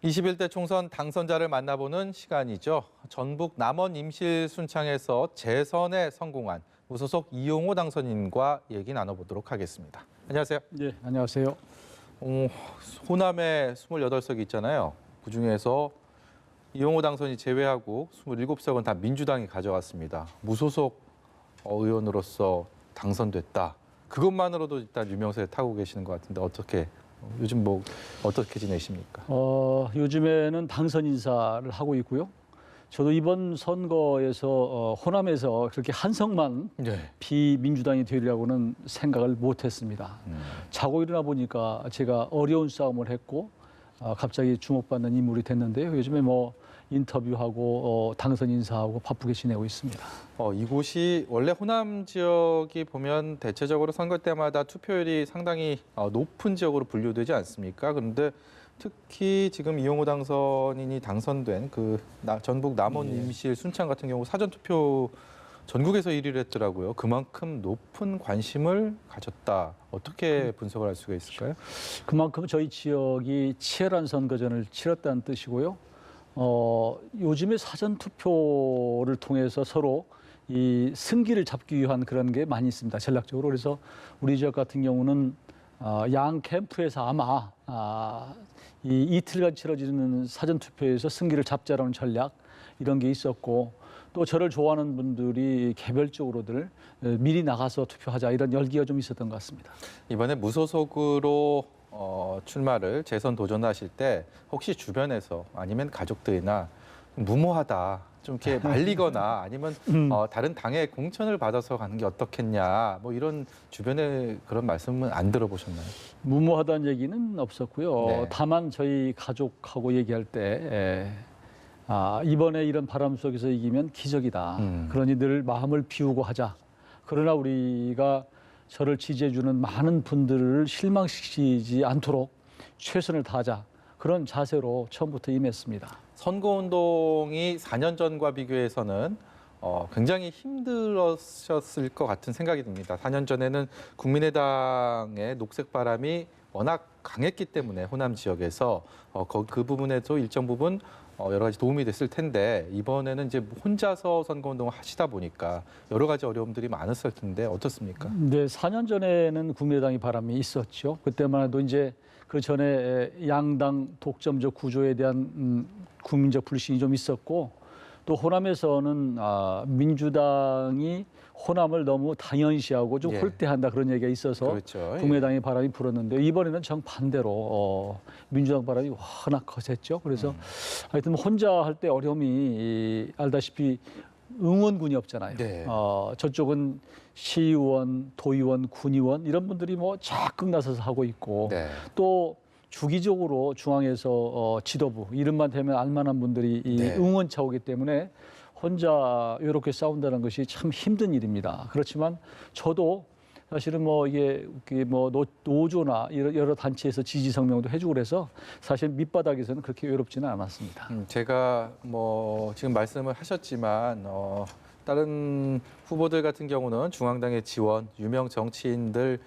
21대 총선 당선자를 만나보는 시간이죠. 전북 남원 임실 순창에서 재선에 성공한 무소속 이용호 당선인과 얘기 나눠보도록 하겠습니다. 안녕하세요. 네, 안녕하세요. 호남에 28석이 있잖아요. 그중에서 이용호 당선이 제외하고 27석은 다 민주당이 가져갔습니다. 무소속 의원으로서 당선됐다. 그것만으로도 일단 유명세에 타고 계시는 것 같은데 요즘 어떻게 지내십니까? 요즘에는 당선 인사를 하고 있고요. 저도 이번 선거에서 호남에서 그렇게 한석만 비민주당이 되리라고는 생각을 못했습니다. 자고 일어나 보니까 제가 어려운 싸움을 했고 갑자기 주목받는 인물이 됐는데요. 요즘에 인터뷰하고 당선 인사하고 바쁘게 지내고 있습니다. 이곳이 원래 호남 지역이 보면 대체적으로 선거 때마다 투표율이 상당히 높은 지역으로 분류되지 않습니까? 그런데 특히 지금 이용호 당선인이 당선된 전북 남원 임실 순창 같은 경우 사전 투표 전국에서 1위를 했더라고요. 그만큼 높은 관심을 가졌다. 어떻게 분석을 할 수가 있을까요? 그만큼 저희 지역이 치열한 선거전을 치렀다는 뜻이고요. 요즘에 사전 투표를 통해서 서로 이 승기를 잡기 위한 그런 게 많이 있습니다. 전략적으로. 그래서 우리 지역 같은 경우는 양 캠프에서 아마 이 이틀간 치러지는 사전 투표에서 승기를 잡자라는 전략 이런 게 있었고, 또 저를 좋아하는 분들이 개별적으로들 미리 나가서 투표하자 이런 열기가 좀 있었던 것 같습니다. 이번에 무소속으로 출마를 재선 도전하실 때 혹시 주변에서 아니면 가족들이나 무모하다 좀 이렇게 말리거나 아니면 다른 당의 공천을 받아서 가는 게 어떻겠냐 이런 주변에 그런 말씀은 안 들어보셨나요? 무모하다는 얘기는 없었고요. 네. 다만 저희 가족하고 얘기할 때 이번에 이런 바람 속에서 이기면 기적이다. 그러니 늘 마음을 비우고 하자. 그러나 우리가 저를 지지해주는 많은 분들을 실망시키지 않도록 최선을 다하자. 그런 자세로 처음부터 임했습니다. 선거운동이 4년 전과 비교해서는 굉장히 힘들었을 것 같은 생각이 듭니다. 4년 전에는 국민의당의 녹색 바람이 워낙 강했기 때문에 호남 지역에서 그 부분에도 일정 부분 여러 가지 도움이 됐을 텐데 이번에는 이제 혼자서 선거운동을 하시다 보니까 여러 가지 어려움들이 많았을 텐데 어떻습니까? 네, 4년 전에는 국민의당이 바람이 있었죠. 그때만 해도 이제 그 전에 양당 독점적 구조에 대한 국민적 불신이 좀 있었고, 또 호남에서는 민주당이 호남을 너무 당연시하고 좀 홀대한다 그런 얘기가 있어서 그렇죠. 국민의당이 바람이 불었는데 이번에는 정반대로 민주당 바람이 워낙 거셌죠. 그래서 하여튼 혼자 할 때 어려움이 알다시피 응원군이 없잖아요. 네. 저쪽은 시의원, 도의원, 군의원 이런 분들이 적극 나서서 하고 있고, 네. 또 주기적으로 중앙에서 지도부 이름만 되면 알만한 분들이 응원차 오기 때문에 혼자 이렇게 싸운다는 것이 참 힘든 일입니다. 그렇지만 저도 사실은 이게 노조나 여러 단체에서 지지 성명도 해주고 그래서 사실 밑바닥에서는 그렇게 외롭지는 않았습니다. 제가 지금 말씀을 하셨지만 다른 후보들 같은 경우는 중앙당의 지원, 유명 정치인들,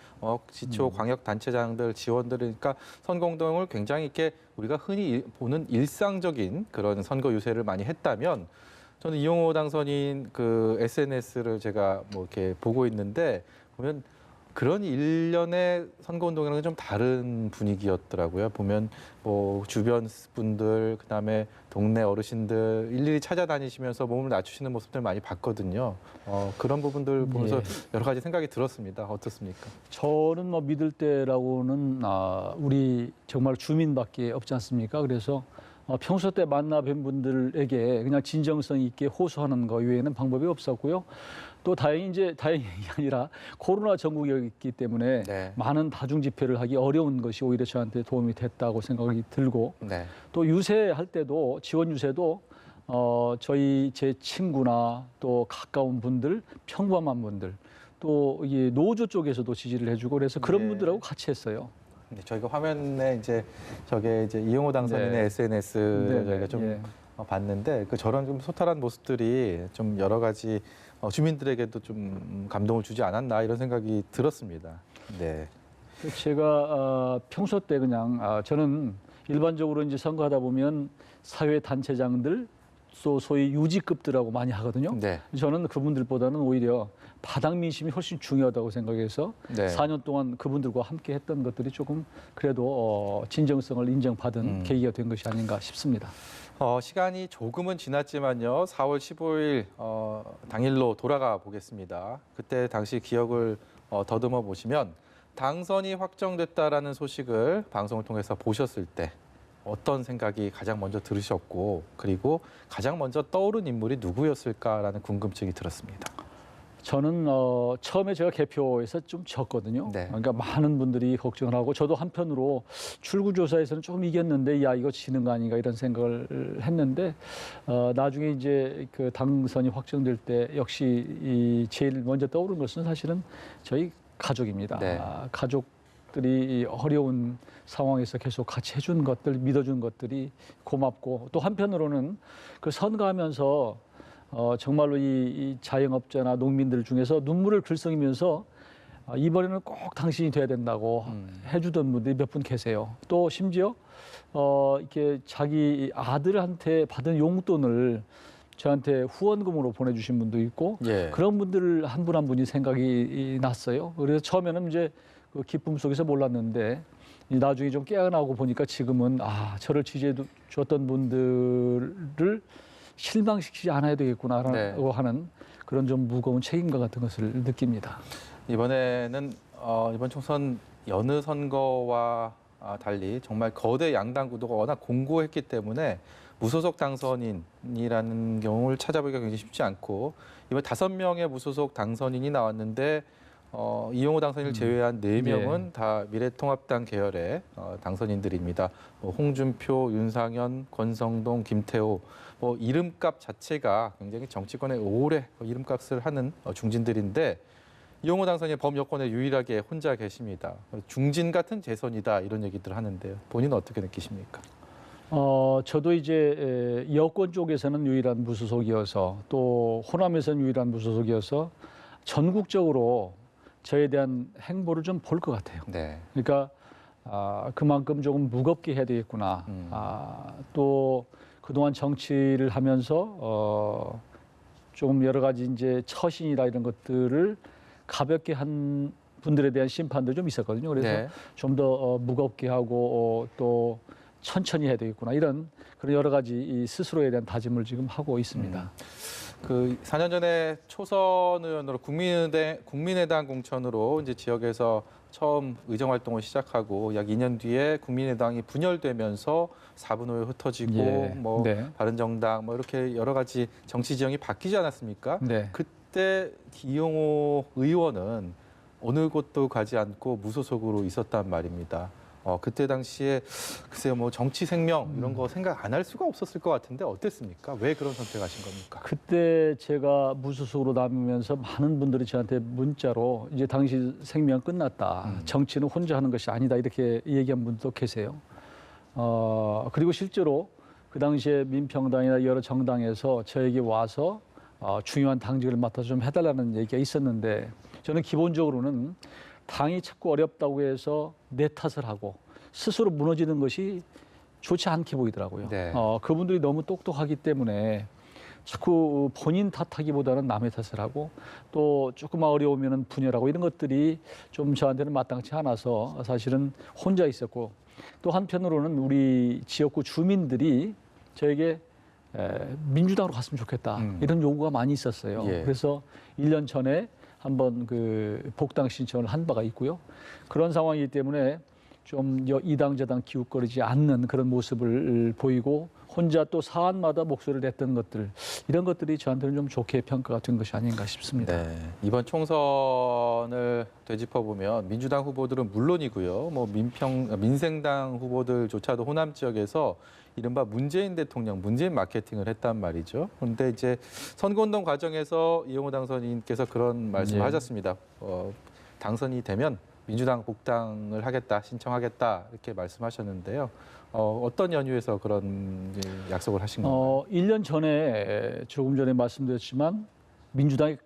지초 광역 단체장들 지원들이니까 선거운동을 굉장히 이렇게 우리가 흔히 보는 일상적인 그런 선거 유세를 많이 했다면, 저는 이용호 당선인 그 SNS를 제가 이렇게 보고 있는데 보면 그런 일련의 선거운동이랑은 좀 다른 분위기였더라고요. 보면 주변 분들, 그다음에 동네 어르신들 일일이 찾아다니시면서 몸을 낮추시는 모습들 많이 봤거든요. 그런 부분들 보면서 여러 가지 생각이 들었습니다. 어떻습니까? 저는 믿을 때라고는 우리 정말 주민밖에 없지 않습니까? 그래서 평소 때 만나 뵌 분들에게 그냥 진정성 있게 호소하는 거 외에는 방법이 없었고요. 또 다행히 아니라 코로나 전국이었기 때문에 많은 다중 집회를 하기 어려운 것이 오히려 저한테 도움이 됐다고 생각이 들고, 또 유세할 때도 지원 유세도 제 친구나 또 가까운 분들, 평범한 분들, 또 이게 노조 쪽에서도 지지를 해주고 그래서 그런 분들하고 같이 했어요. 저희가 화면에 저게 이용호 당선인의 SNS를 저희가 좀 봤는데 저런 좀 소탈한 모습들이 좀 여러 가지 주민들에게도 좀 감동을 주지 않았나 이런 생각이 들었습니다. 네. 제가 평소 때 그냥 저는 일반적으로 이제 선거하다 보면 사회 단체장들 또 소위 유지급들하고 많이 하거든요. 네. 저는 그분들보다는 오히려 바닥 민심이 훨씬 중요하다고 생각해서 네. 4년 동안 그분들과 함께 했던 것들이 조금 그래도 진정성을 인정받은 계기가 된 것이 아닌가 싶습니다. 시간이 조금은 지났지만요. 4월 15일 당일로 돌아가 보겠습니다. 그때 당시 기억을 더듬어 보시면 당선이 확정됐다라는 소식을 방송을 통해서 보셨을 때 어떤 생각이 가장 먼저 들으셨고 그리고 가장 먼저 떠오른 인물이 누구였을까라는 궁금증이 들었습니다. 저는 처음에 제가 개표에서 좀 졌거든요. 네. 그러니까 많은 분들이 걱정을 하고 저도 한편으로 출구조사에서는 조금 이겼는데 야 이거 지는 거 아닌가 이런 생각을 했는데 나중에 이제 그 당선이 확정될 때 역시 이 제일 먼저 떠오른 것은 사실은 저희 가족입니다. 네. 가족들이 이 어려운 상황에서 계속 같이 해준 것들, 믿어준 것들이 고맙고 또 한편으로는 그 선거하면서 정말로 이 자영업자나 농민들 중에서 눈물을 글썽이면서 이번에는 꼭 당신이 돼야 된다고 해주던 분들이 몇 분 계세요. 또 심지어 이렇게 자기 아들한테 받은 용돈을 저한테 후원금으로 보내주신 분도 있고 예. 그런 분들 한 분 한 분이 생각이 났어요. 그래서 처음에는 이제 그 기쁨 속에서 몰랐는데 나중에 좀 깨어나고 보니까 지금은 저를 지지해 줬던 분들을 실망시키지 않아야 되겠구나라고 네. 하는 그런 좀 무거운 책임과 같은 것을 느낍니다. 이번에는 이번 총선 여느 선거와 달리 정말 거대 양당 구도가 워낙 공고했기 때문에 무소속 당선인이라는 경우를 찾아보기가 굉장히 쉽지 않고 이번 5명의 무소속 당선인이 나왔는데 이용호 당선인을 제외한 4명은 예. 다 미래통합당 계열의 당선인들입니다. 홍준표, 윤상현, 권성동, 김태호 이름값 자체가 굉장히 정치권에 오래 이름값을 하는 중진들인데 이용호 당선인 범여권에 유일하게 혼자 계십니다. 중진 같은 재선이다 이런 얘기들 하는데요. 본인은 어떻게 느끼십니까? 저도 이제 여권 쪽에서는 유일한 무소속이어서 또 호남에서는 유일한 무소속이어서 전국적으로 저에 대한 행보를 좀 볼 것 같아요. 네. 그러니까 그만큼 조금 무겁게 해야 되겠구나. 또 그동안 정치를 하면서 조금 여러 가지 이제 처신이라 이런 것들을 가볍게 한 분들에 대한 심판도 좀 있었거든요. 그래서 네. 좀 더 무겁게 하고 또 천천히 해야 되겠구나 이런 그런 여러 가지 이 스스로에 대한 다짐을 지금 하고 있습니다. 그 4년 전에 초선 의원으로 국민의당 공천으로 이제 지역에서 처음 의정 활동을 시작하고 약 2년 뒤에 국민의당이 분열되면서 4분의 5에 흩어지고 예. 네. 바른정당 이렇게 여러 가지 정치 지형이 바뀌지 않았습니까? 네. 그때 이용호 의원은 어느 곳도 가지 않고 무소속으로 있었단 말입니다. 그때 당시에 글쎄요 정치 생명 이런 거 생각 안 할 수가 없었을 것 같은데 어땠습니까? 왜 그런 선택하신 겁니까? 그때 제가 무소속으로 남으면서 많은 분들이 저한테 문자로 이제 당신 생명 끝났다. 정치는 혼자 하는 것이 아니다. 이렇게 얘기한 분도 계세요. 그리고 실제로 그 당시에 민평당이나 여러 정당에서 저에게 와서 중요한 당직을 맡아서 좀 해달라는 얘기가 있었는데 저는 기본적으로는 당이 자꾸 어렵다고 해서 내 탓을 하고 스스로 무너지는 것이 좋지 않게 보이더라고요. 네. 그분들이 너무 똑똑하기 때문에 자꾸 본인 탓하기보다는 남의 탓을 하고 또 조금만 어려우면 분열하고 이런 것들이 좀 저한테는 마땅치 않아서 사실은 혼자 있었고 또 한편으로는 우리 지역구 주민들이 저에게 민주당으로 갔으면 좋겠다 이런 요구가 많이 있었어요. 예. 그래서 1년 전에 한번 그 복당 신청을 한 바가 있고요. 그런 상황이기 때문에 좀 이당 저당 기웃거리지 않는 그런 모습을 보이고 혼자 또 사안마다 목소리를 냈던 것들 이런 것들이 저한테는 좀 좋게 평가가 된 것이 아닌가 싶습니다. 네, 이번 총선을 되짚어 보면 민주당 후보들은 물론이고요, 민생당 후보들조차도 호남 지역에서 이른바 문재인 대통령, 문재인 마케팅을 했단 말이죠. 그런데 이제 선거운동 과정에서 이용호 당선인께서 그런 말씀을 예. 하셨습니다. 당선이 되면 민주당 복당을 하겠다, 신청하겠다 이렇게 말씀하셨는데요. 어떤 연유에서 그런 약속을 하신 건가요? 1년 전에 조금 전에 말씀드렸지만 민주당에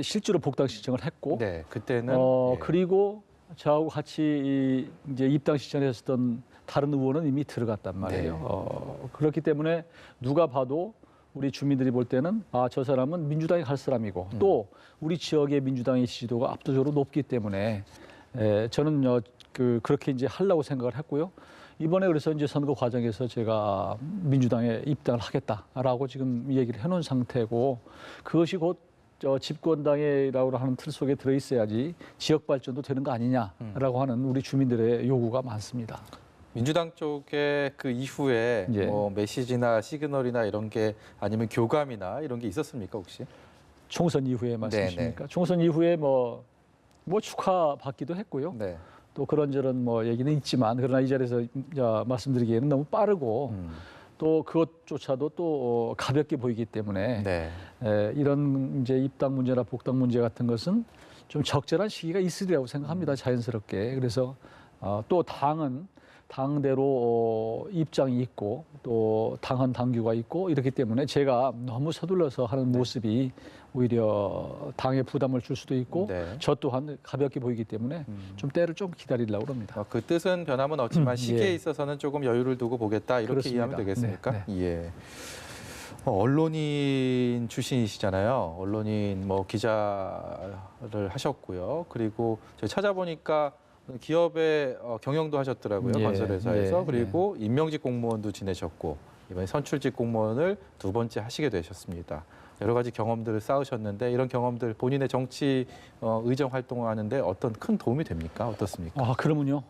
실제로 복당 신청을 했고 네, 그때는 예. 그리고 저하고 같이 이제 입당 시전에 했었던 다른 의원은 이미 들어갔단 말이에요. 네. 그렇기 때문에 누가 봐도 우리 주민들이 볼 때는 저 사람은 민주당에 갈 사람이고 또 우리 지역의 민주당의 지지도가 압도적으로 높기 때문에 저는 그렇게 이제 하려고 생각을 했고요. 이번에 그래서 이제 선거 과정에서 제가 민주당에 입당을 하겠다라고 지금 얘기를 해놓은 상태고 그것이 곧 집권당이라고 하는 틀 속에 들어있어야지 지역 발전도 되는 거 아니냐라고 하는 우리 주민들의 요구가 많습니다. 민주당 쪽에 그 이후에 예. 뭐 메시지나 시그널이나 이런 게 아니면 교감이나 이런 게 있었습니까 혹시? 총선 이후에 말씀이십니까? 총선 이후에 뭐 축하받기도 했고요. 네. 또 그런저런 뭐 얘기는 있지만 그러나 이 자리에서 말씀드리기에는 너무 빠르고 또 그것조차도 또 가볍게 보이기 때문에 네. 이런 이제 입당 문제나 복당 문제 같은 것은 좀 적절한 시기가 있으리라고 생각합니다. 자연스럽게. 그래서 또 당은 당대로 입장이 있고 또 당헌 당규가 있고 이렇기 때문에 제가 너무 서둘러서 하는 모습이 오히려 당에 부담을 줄 수도 있고 네. 저 또한 가볍게 보이기 때문에 좀 때를 좀 기다리려고 합니다. 그 뜻은 변함은 없지만 시기에 예. 있어서는 조금 여유를 두고 보겠다 이렇게 그렇습니다. 이해하면 되겠습니까? 네, 예. 언론인 출신이시잖아요. 언론인 뭐 기자를 하셨고요. 그리고 제가 찾아보니까 기업의 경영도 하셨더라고요. 예, 건설회사에서. 예, 그리고 임명직 공무원도 지내셨고 이번에 선출직 공무원을 2번째 하시게 되셨습니다. 여러 가지 경험들을 쌓으셨는데 이런 경험들 본인의 정치 의정 활동하는데 어떤 큰 도움이 됩니까? 어떻습니까? 그러면요.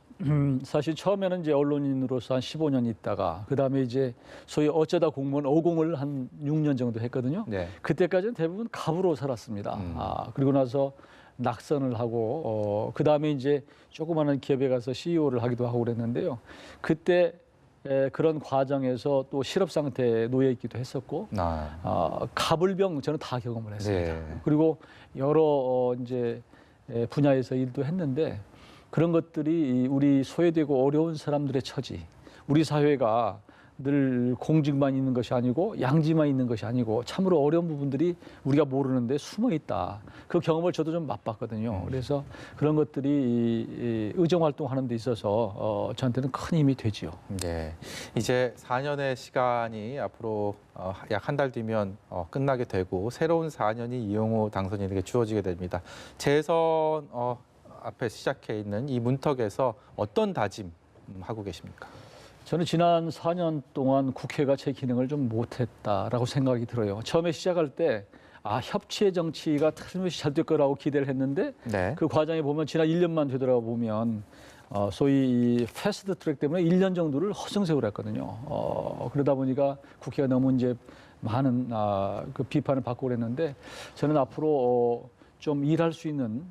사실 처음에는 이제 언론인으로서 한 15년 있다가 그다음에 이제 소위 어쩌다 공무원 5공을 한 6년 정도 했거든요. 네. 그때까지는 대부분 갑으로 살았습니다. 그리고 나서 낙선을 하고 그다음에 이제 조그마한 기업에 가서 CEO를 하기도 하고 그랬는데요. 그때 그런 과정에서 또 실업 상태에 놓여 있기도 했었고 갑을병 저는 다 경험을 했습니다. 네. 그리고 여러 이제 분야에서 일도 했는데 그런 것들이 우리 소외되고 어려운 사람들의 처지, 우리 사회가 늘 공직만 있는 것이 아니고 양지만 있는 것이 아니고 참으로 어려운 부분들이 우리가 모르는데 숨어 있다. 그 경험을 저도 좀 맛봤거든요. 그래서 그런 것들이 이 의정 활동하는 데 있어서 저한테는 큰 힘이 되지요. 네, 이제 4년의 시간이 앞으로 약 한 달 뒤면 끝나게 되고 새로운 4년이 이용호 당선인에게 주어지게 됩니다. 재선 앞에 시작해 있는 이 문턱에서 어떤 다짐 하고 계십니까? 저는 지난 4년 동안 국회가 제 기능을 좀 못했다라고 생각이 들어요. 처음에 시작할 때 협치의 정치가 틀림없이 잘 될 거라고 기대를 했는데 네. 그 과정에 보면 지난 1년만 되돌아 보면 소위 이 패스트 트랙 때문에 1년 정도를 허송세월 했거든요. 그러다 보니까 국회가 너무 이제 많은 그 비판을 받고 그랬는데 저는 앞으로 좀 일할 수 있는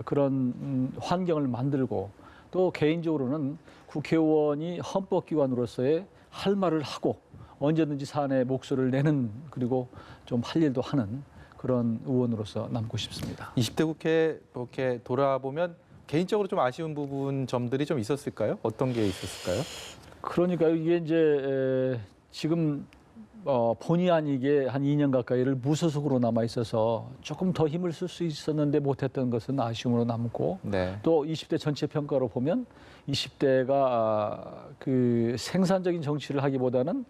그런 환경을 만들고 또 개인적으로는 국회의원이 헌법기관으로서의 할 말을 하고 언제든지 사안에 목소리를 내는 그리고 좀 할 일도 하는 그런 의원으로서 남고 싶습니다. 20대 국회 이렇게 돌아보면 개인적으로 좀 아쉬운 부분 점들이 좀 있었을까요? 어떤 게 있었을까요? 그러니까 이게 이제 지금 본의 아니게 한 2년 가까이를 무소속으로 남아 있어서 조금 더 힘을 쓸 수 있었는데 못했던 것은 아쉬움으로 남고 네. 또 20대 전체 평가로 보면 20대가 그 생산적인 정치를 하기보다는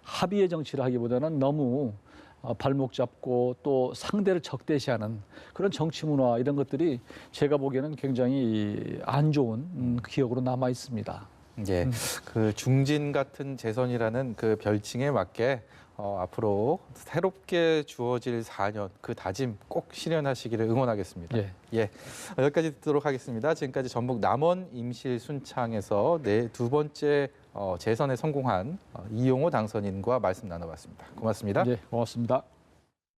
합의의 정치를 하기보다는 너무 발목 잡고 또 상대를 적대시하는 그런 정치 문화 이런 것들이 제가 보기에는 굉장히 안 좋은 기억으로 남아 있습니다. 예, 그 중진 같은 재선이라는 그 별칭에 맞게 앞으로 새롭게 주어질 4년 그 다짐 꼭 실현하시기를 응원하겠습니다. 예. 여기까지 듣도록 하겠습니다. 지금까지 전북 남원 임실 순창에서 두 번째 재선에 성공한 이용호 당선인과 말씀 나눠봤습니다. 고맙습니다. 예, 고맙습니다.